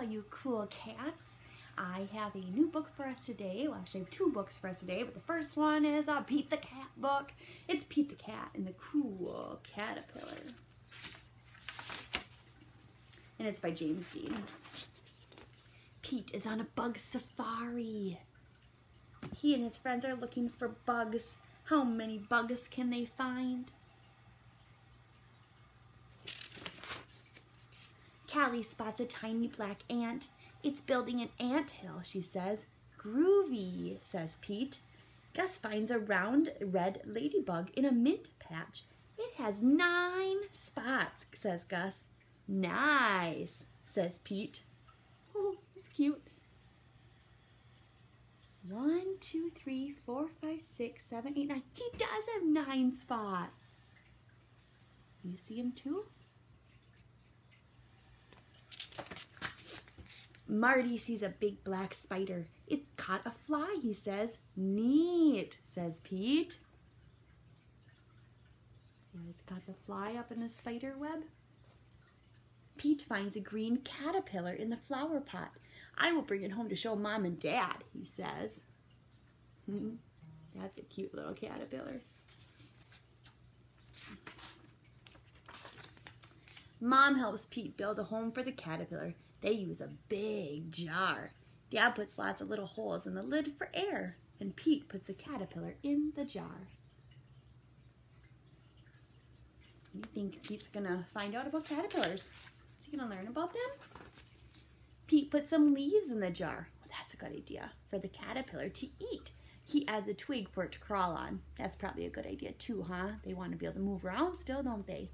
all you cool cats. I have a new book for us today. Well, actually I have two books for us today, but the first one is a Pete the Cat book. It's Pete the Cat and the Cruel Caterpillar. And it's by James Dean. Pete is on a bug safari. He and his friends are looking for bugs. How many bugs can they find? Callie spots a tiny black ant. It's building an anthill, she says. Groovy, says Pete. Gus finds a round red ladybug in a mint patch. It has 9 spots, says Gus. Nice, says Pete. Oh, he's cute. 1, 2, 3, 4, 5, 6, 7, 8, 9. He does have 9 spots. You see him too? Marty sees a big black spider. It's caught a fly, he says. Neat, says Pete. See how it's got the fly up in the spider web? Pete finds a green caterpillar in the flower pot. I will bring it home to show Mom and Dad, he says. That's a cute little caterpillar. Mom helps Pete build a home for the caterpillar. They use a big jar. Dad puts lots of little holes in the lid for air, and Pete puts the caterpillar in the jar. What do you think Pete's gonna find out about caterpillars? Is he gonna learn about them? Pete puts some leaves in the jar. Well, that's a good idea for the caterpillar to eat. He adds a twig for it to crawl on. That's probably a good idea too, huh? They want to be able to move around still, don't they?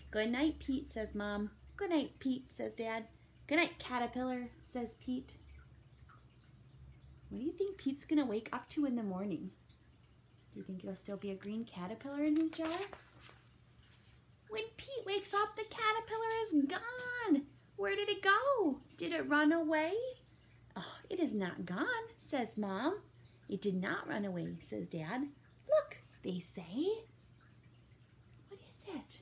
Good night, Pete, says Mom. Good night, Pete, says Dad. Good night, caterpillar, says Pete. What do you think Pete's gonna wake up to in the morning? Do you think it'll still be a green caterpillar in his jar? When Pete wakes up, the caterpillar is gone. Where did it go? Did it run away? Oh, it is not gone, says Mom. It did not run away, says Dad. Look, they say. What is it?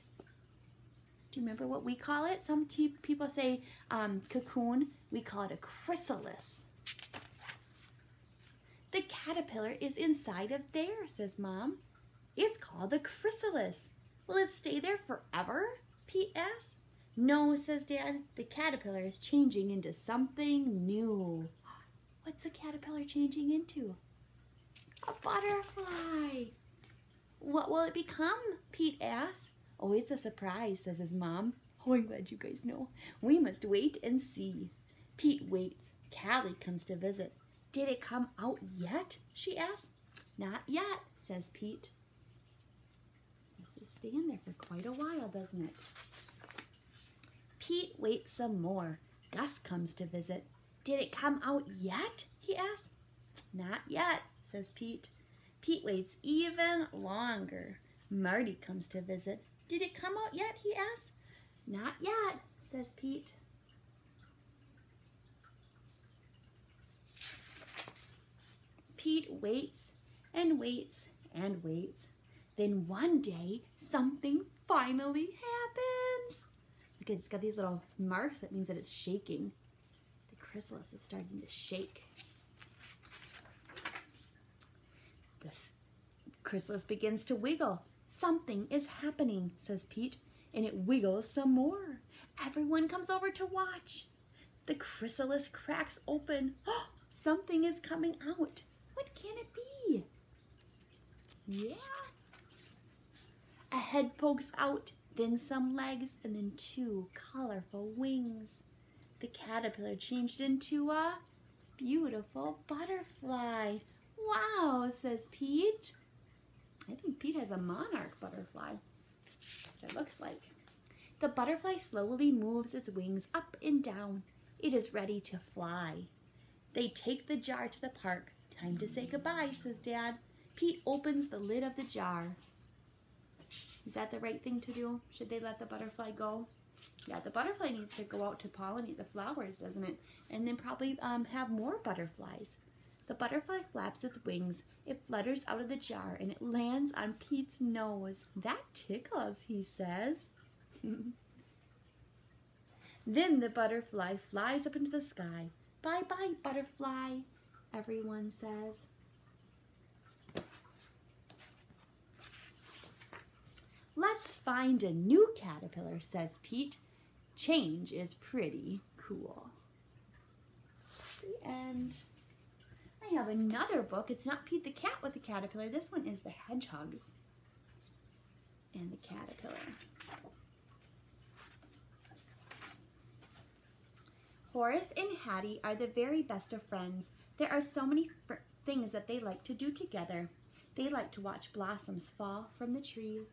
Do you remember what we call it? Some people say cocoon. We call it a chrysalis. The caterpillar is inside of there, says Mom. It's called a chrysalis. Will it stay there forever? Pete asks. No, says Dad. The caterpillar is changing into something new. What's a caterpillar changing into? A butterfly. What will it become? Pete asks. Oh, it's a surprise, says his mom. Oh, I'm glad you guys know. We must wait and see. Pete waits. Callie comes to visit. Did it come out yet? She asks. Not yet, says Pete. This is staying there for quite a while, doesn't it? Pete waits some more. Gus comes to visit. Did it come out yet? He asks. Not yet, says Pete. Pete waits even longer. Marty comes to visit. Did it come out yet? He asks. Not yet, says Pete. Pete waits and waits and waits. Then one day, something finally happens. Look, it's got these little marks. That means that it's shaking. The chrysalis is starting to shake. This chrysalis begins to wiggle. Something is happening, says Pete, and it wiggles some more. Everyone comes over to watch. The chrysalis cracks open. Oh, something is coming out. What can it be? Yeah. A head pokes out, then some legs, and then 2 colorful wings. The caterpillar changed into a beautiful butterfly. Wow, says Pete. I think Pete has a monarch butterfly. It looks like. The butterfly slowly moves its wings up and down. It is ready to fly. They take the jar to the park. Time to say goodbye, says Dad. Pete opens the lid of the jar. Is that the right thing to do? Should they let the butterfly go? Yeah, the butterfly needs to go out to pollinate the flowers, doesn't it? And then probably have more butterflies. The butterfly flaps its wings. It flutters out of the jar and it lands on Pete's nose. That tickles, he says. Then the butterfly flies up into the sky. Bye-bye, butterfly, everyone says. Let's find a new caterpillar, says Pete. Change is pretty cool. The end. I have another book. It's not Pete the Cat with the caterpillar. This one is the Hedgehugs and the caterpillar. Horace and Hattie are the very best of friends. There are so many things that they like to do together. They like to watch blossoms fall from the trees.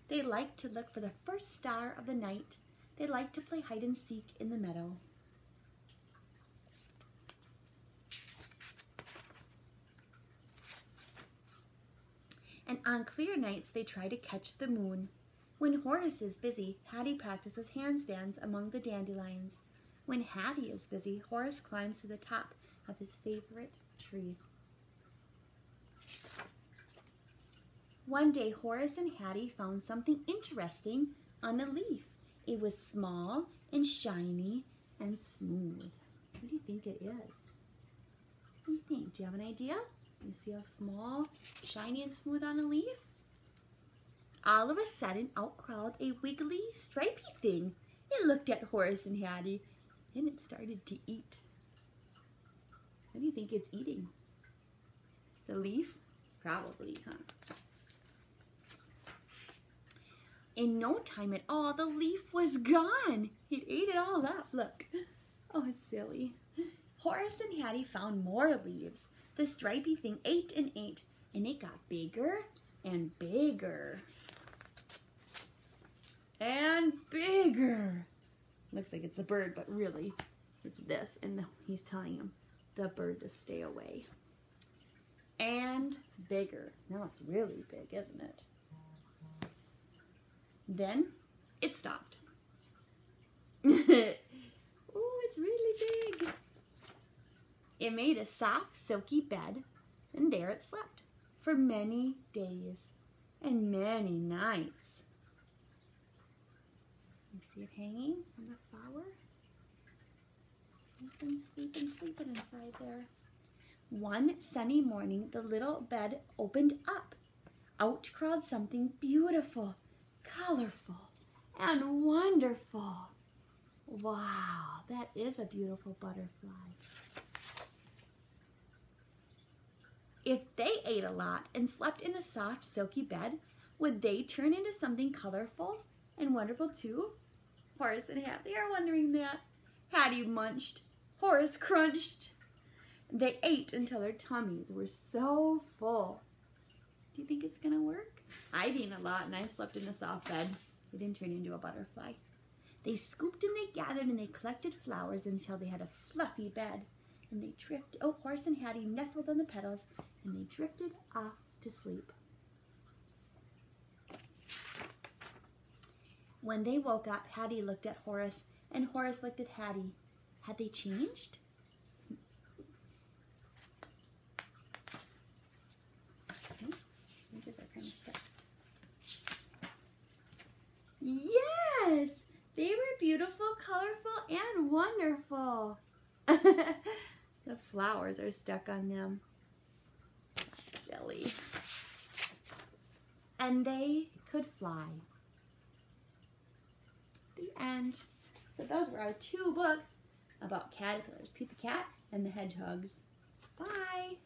They like to look for the first star of the night. They like to play hide and seek in the meadow. And on clear nights, they try to catch the moon. When Horace is busy, Hattie practices handstands among the dandelions. When Hattie is busy, Horace climbs to the top of his favorite tree. One day, Horace and Hattie found something interesting on a leaf. It was small and shiny and smooth. What do you think it is? What do you think? Do you have an idea? You see how small, shiny, and smooth on a leaf? All of a sudden, out crawled a wiggly, stripy thing. It looked at Horace and Hattie, and it started to eat. What do you think it's eating? The leaf? Probably, huh? In no time at all, the leaf was gone. It ate it all up, look. Oh, silly. Horace and Hattie found more leaves. The stripy thing ate, and it got bigger and bigger. And bigger. Looks like it's a bird, but really it's this. And he's telling him, the bird, to stay away. And bigger. Now it's really big, isn't it? Then it stopped. Oh, it's really big. It made a soft, silky bed, and there it slept for many days and many nights. You see it hanging on the flower? Sleeping, sleeping, sleeping inside there. One sunny morning, the little bed opened up. Out crawled something beautiful, colorful, and wonderful. Wow, that is a beautiful butterfly. If they ate a lot and slept in a soft, silky bed, would they turn into something colorful and wonderful too? Horace and Hattie are wondering that. Hattie munched. Horace crunched. They ate until their tummies were so full. Do you think it's going to work? I've eaten a lot and I've slept in a soft bed. They didn't turn into a butterfly. They scooped and they gathered and they collected flowers until they had a fluffy bed. And they drifted, Horace and Hattie nestled on the petals and they drifted off to sleep. When they woke up, Hattie looked at Horace and Horace looked at Hattie. Had they changed? Okay. They're kind of stuck. Yes! They were beautiful, colorful, and wonderful. The flowers are stuck on them. Silly. And they could fly. The end. So those were our 2 books about caterpillars, Pete the Cat and the Hedgehugs. Bye!